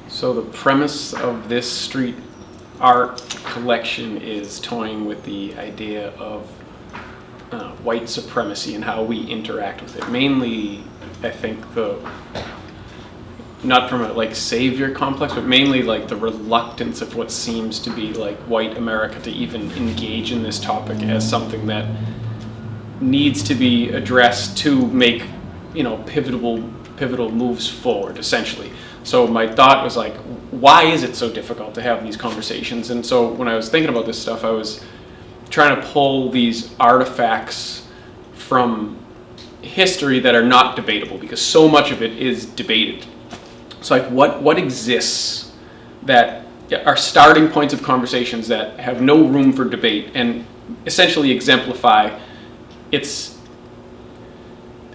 So the premise of this street art collection is toying with the idea of white supremacy and how we interact with it. Mainly, I think not from a like savior complex, but mainly like the reluctance of what seems to be like white America to even engage in this topic as something that needs to be addressed to make, pivotal moves forward, essentially. So my thought was like, why is it so difficult to have these conversations? And so when I was thinking about this stuff, I was trying to pull these artifacts from history that are not debatable, because so much of it is debated. So like what exists that are starting points of conversations that have no room for debate and essentially exemplify its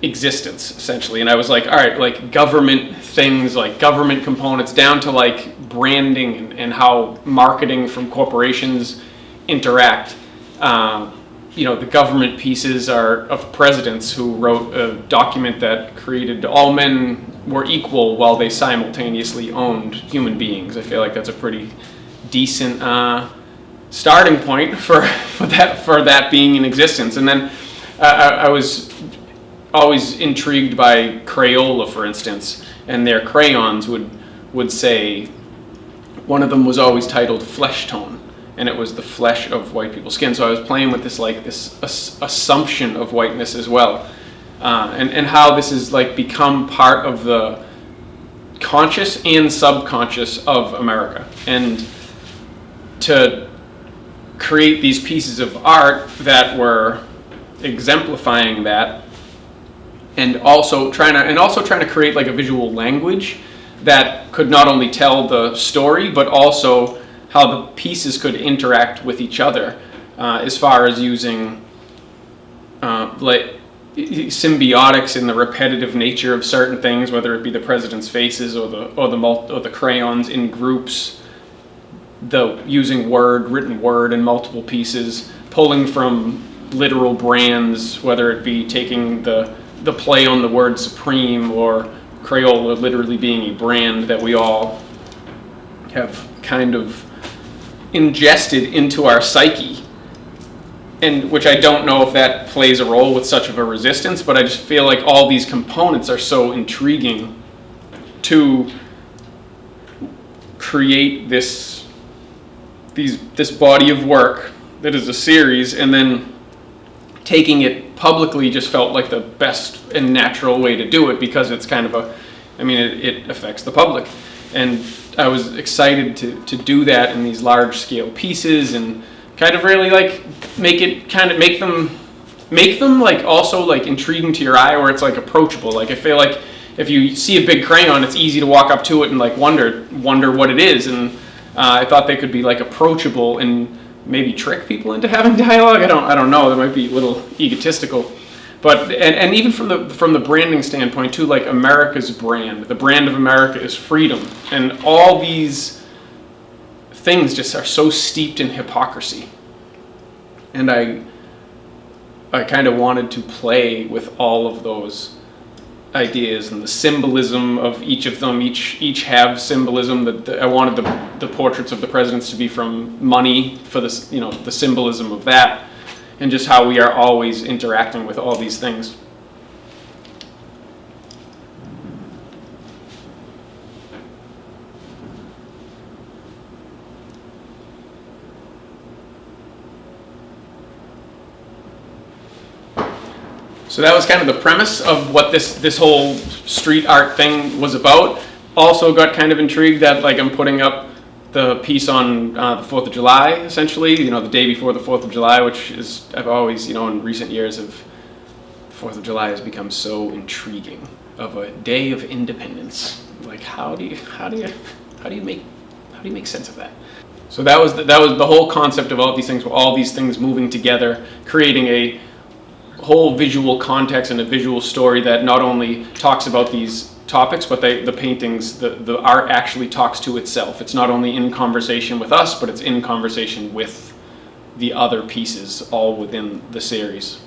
existence, essentially. And I was like, all right, like government things, like government components, down to like branding and how marketing from corporations interact. The government pieces are of presidents who wrote a document that created all men were equal while they simultaneously owned human beings. I feel like that's a pretty decent starting point for that being in existence. And then I was always intrigued by Crayola, for instance, and their crayons would say, one of them was always titled Flesh Tone, and it was the flesh of white people's skin. So I was playing with this assumption of whiteness as well, and how this has like become part of the conscious and subconscious of America. And to create these pieces of art that were exemplifying that, and also trying to create like a visual language that could not only tell the story, but also how the pieces could interact with each other, as far as using like symbiotics in the repetitive nature of certain things, whether it be the president's faces or the crayons in groups, using written word in multiple pieces, pulling from literal brands, whether it be taking the play on the word supreme, or Crayola literally being a brand that we all have kind of ingested into our psyche, and which I don't know if that plays a role with such of a resistance, but I just feel like all these components are so intriguing to create this body of work that is a series, and then taking it publicly just felt like the best and natural way to do it, because it's kind of it affects the public. And I was excited to do that in these large scale pieces, and kind of really like make them like also like intriguing to your eye, where it's like approachable. Like I feel like if you see a big crayon, it's easy to walk up to it and like wonder what it is. And I thought they could be like approachable and maybe trick people into having dialogue. I don't know. That might be a little egotistical, but and even from the branding standpoint too, like America's brand, the brand of America is freedom, and all these things just are so steeped in hypocrisy. And I kind of wanted to play with all of those ideas and the symbolism of each of them. Each have symbolism. I wanted the portraits of the presidents to be from money for this, the symbolism of that, and just how we are always interacting with all these things. So that was kind of the premise of what this whole street art thing was about. Also got kind of intrigued that I'm putting up the piece on the 4th of July, essentially, the day before the 4th of July, which is, I've always, in recent years, the 4th of July has become so intriguing, of a day of independence. Like, how do you make sense of that? So that was the whole concept of all these things, all these things moving together, creating a whole visual context and a visual story that not only talks about these topics, but the paintings, the art actually talks to itself. It's not only in conversation with us, but it's in conversation with the other pieces all within the series.